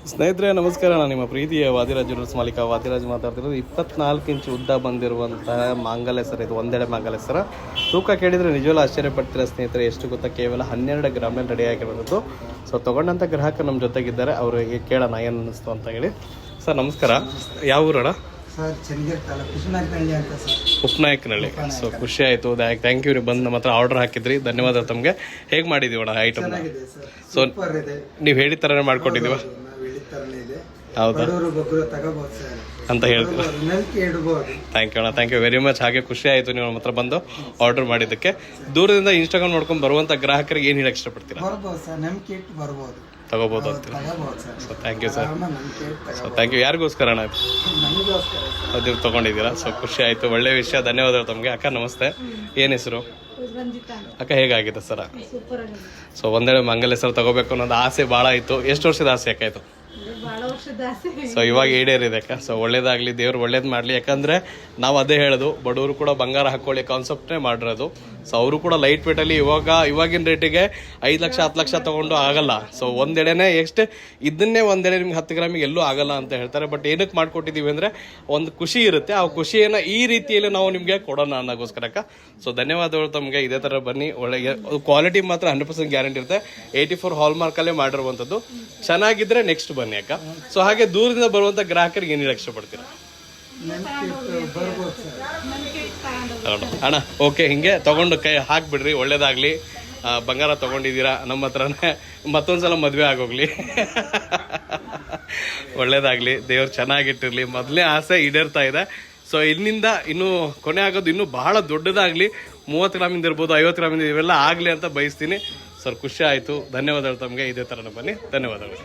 ಸ್ನೇಹಿತರೆ ನಮಸ್ಕಾರ. ನಾನು ನಿಮ್ಮ ಪ್ರೀತಿಯ ವಾದಿರಾಜ್ ಜ್ಯುವೆಲ್ಲರ್ಸ್ ಮಾಲೀಕ ವಾದಿರಾಜ್ ಮಾತಾಡ್ತಿರೋದು. 24 ಇಂಚು ಉದ್ದ ಬಂದಿರುವಂತಹ ಮಾಂಗಲ್ಯ ಸರ, ಇದು ಒಂದೆಡೆ ಮಾಂಗಲ್ಯ ಸರ. ತೂಕ ಕೇಳಿದರೆ ನಿಜವಲ್ಲ ಆಶ್ಚರ್ಯಪಡ್ತೀರಾ ಸ್ನೇಹಿತರೆ. ಎಷ್ಟು ಗೊತ್ತಾ, ಕೇವಲ 12 ಗ್ರಾಮ್ನಲ್ಲಿ ರೆಡಿ ಆಗಿರೋದು. ಸೊ ತೊಗೊಂಡಂಥ ಗ್ರಾಹಕರು ನಮ್ಮ ಜೊತೆಗಿದ್ದಾರೆ, ಅವರಿಗೆ ಕೇಳೋಣ ಏನು ಅನ್ನಿಸ್ತು ಅಂತ ಹೇಳಿ. ಸರ್ ನಮಸ್ಕಾರ, ಯಾವ ಊರಣ? ಸರ್ ಚೆನ್ನಗಿರಿ ತಾಲೂಕು ಉಪನಾಯಕನಹಳ್ಳಿ ಅಂತ ಸರ್. ಉಪನಾಯಕನಹಳ್ಳಿ. ಸೊ ಖುಷಿ ಆಯಿತು, ಥ್ಯಾಂಕ್ ಯು. ನೀವು ಬಂದು ನಮ್ಮ ಹತ್ರ ಆರ್ಡರ್ ಹಾಕಿದ್ರಿ, ಧನ್ಯವಾದ ತಮಗೆ. ಹೇಗೆ ಮಾಡಿದ್ದೀವಣ್ಣ ಐಟಮ್? ಸೊ ನೀವು ಹೇಳಿದ ಥರನೇ ಮಾಡ್ಕೊಟ್ಟಿದ್ದೀವ ಹೌದಾ ಅಂತ ಹೇಳ್ತೀರಾ? ಥ್ಯಾಂಕ್ ಯು ಅಣ್ಣ, ಥ್ಯಾಂಕ್ ಯು ವೆರಿ ಮಚ್. ಹಾಗೆ ಖುಷಿ ಆಯಿತು ನೀವು ನಮ್ಮ ಹತ್ರ ಬಂದು ಆರ್ಡರ್ ಮಾಡಿದ್ದಕ್ಕೆ. ದೂರದಿಂದ ಇನ್ಸ್ಟಾಗ್ರಾಮ್ ನೋಡ್ಕೊಂಡು ಬರುವಂಥ ಗ್ರಾಹಕರಿಗೆ ಏನು ಹೇಳಕ್ಕೆ ಇಷ್ಟಪಡ್ತೀರಾ? ತಗೋಬೋದು ಅಂತ. So thank you sir. So thank you. ಯಾರಿಗೋಸ್ಕರ ಅಣ್ಣ ಅದು ತೊಗೊಂಡಿದ್ದೀರಾ? ಸೊ ಖುಷಿ ಆಯಿತು, ಒಳ್ಳೆ ವಿಷಯ, ಧನ್ಯವಾದಗಳು ತಮಗೆ. ಅಕ್ಕ ನಮಸ್ತೆ, ಏನು ಹೆಸರು? ಅಕ್ಕ ಹೇಗಾಗಿದೆ ಸರ? ಸೊ ಒಂದೆಡೆ ಮಂಗಲ್ಯ ಸರ್ ತಗೋಬೇಕು ಅನ್ನೋದು ಆಸೆ ಭಾಳ ಆಯಿತು. ಎಷ್ಟು ವರ್ಷದ ಆಸೆ ಅಕ್ಕ ಇದು? ಸೊ ಇವಾಗ ಈಡೇರಿದೆ ಅಕ್ಕ. ಸೊ ಒಳ್ಳೇದಾಗಲಿ, ದೇವ್ರು ಒಳ್ಳೇದು ಮಾಡಲಿ. ಯಾಕಂದರೆ ನಾವು ಅದೇ ಹೇಳೋದು, ಬಡವರು ಕೂಡ ಬಂಗಾರ ಹಾಕ್ಕೊಳ್ಳಿ ಕಾನ್ಸೆಪ್ಟೇ ಮಾಡಿರೋದು. ಸೊ ಅವರು ಕೂಡ ಲೈಟ್ ವೇಟಲ್ಲಿ ಇವಾಗಿನ ರೇಟಿಗೆ 5 ಲಕ್ಷ 10 ಲಕ್ಷ ತೊಗೊಂಡು ಆಗಲ್ಲ. ಸೊ ಒಂದೆಡೆನೇ ಎಷ್ಟೇ ಇದನ್ನೇ ಒಂದೆಡೆ ನಿಮ್ಗೆ 10 ಗ್ರಾಮಿಗೆ ಎಲ್ಲೂ ಆಗಲ್ಲ ಅಂತ ಹೇಳ್ತಾರೆ. ಬಟ್ ಏನಕ್ಕೆ ಮಾಡಿಕೊಟ್ಟಿದ್ದೀವಿ ಅಂದರೆ ಒಂದು ಖುಷಿ ಇರುತ್ತೆ, ಆ ಖುಷಿಯನ್ನು ಈ ರೀತಿಯಲ್ಲಿ ನಾವು ನಿಮಗೆ ಕೊಡೋಣ ಅನ್ನೋಗೋಸ್ಕರಕ್ಕ. ಸೊ ಧನ್ಯವಾದಗಳು ತಮಗೆ. ಇದೇ ಥರ ಬನ್ನಿ, ಒಳ್ಳೆ ಕ್ವಾಲಿಟಿ ಮಾತ್ರ 100% ಗ್ಯಾರಂಟಿ ಇರುತ್ತೆ. 84 ಹಾಲ್ಮಾರ್ಕಲ್ಲೇ ಮಾಡಿರುವಂಥದ್ದು. ಚೆನ್ನಾಗಿದ್ದರೆ ನೆಕ್ಸ್ಟ್ ಬನ್ನಿ ಅಕ್ಕ. ಸೊ ಹಾಗೆ ದೂರದಿಂದ ಬರುವಂಥ ಗ್ರಾಹಕರಿಗೆ ಏನು ಹೇಳಕ್ಕೆ ಇಷ್ಟಪಡ್ತೀರಾ ಅಣ್ಣ? ಓಕೆ, ಹಿಂಗೆ ತೊಗೊಂಡು ಕೈ ಹಾಕ್ಬಿಡ್ರಿ, ಒಳ್ಳೇದಾಗಲಿ. ಬಂಗಾರ ತೊಗೊಂಡಿದ್ದೀರಾ ನಮ್ಮ ಹತ್ರನೇ, ಮತ್ತೊಂದ್ಸಲ ಮದುವೆ ಆಗೋಗ್ಲಿ. ಒಳ್ಳೇದಾಗಲಿ, ದೇವ್ರು ಚೆನ್ನಾಗಿಟ್ಟಿರಲಿ. ಮೊದಲನೇ ಆಸೆ ಈಡೇರ್ತಾ ಇದೆ. ಸೊ ಇಲ್ಲಿಂದ ಇನ್ನೂ ಕೊನೆ ಆಗೋದು ಇನ್ನೂ ಬಹಳ ದೊಡ್ಡದಾಗಲಿ. 30 ಗ್ರಾಮಿಂದ ಇರ್ಬೋದು, 50 ಗ್ರಾಮಿಂದ ಇವೆಲ್ಲ ಆಗಲಿ ಅಂತ ಬಯಸ್ತೀನಿ. ಸರ್ ಖುಷಿ ಆಯಿತು, ಧನ್ಯವಾದಗಳು ತಮಗೆ. ಇದೇ ಥರನೇ ಬನ್ನಿ, ಧನ್ಯವಾದಗಳು.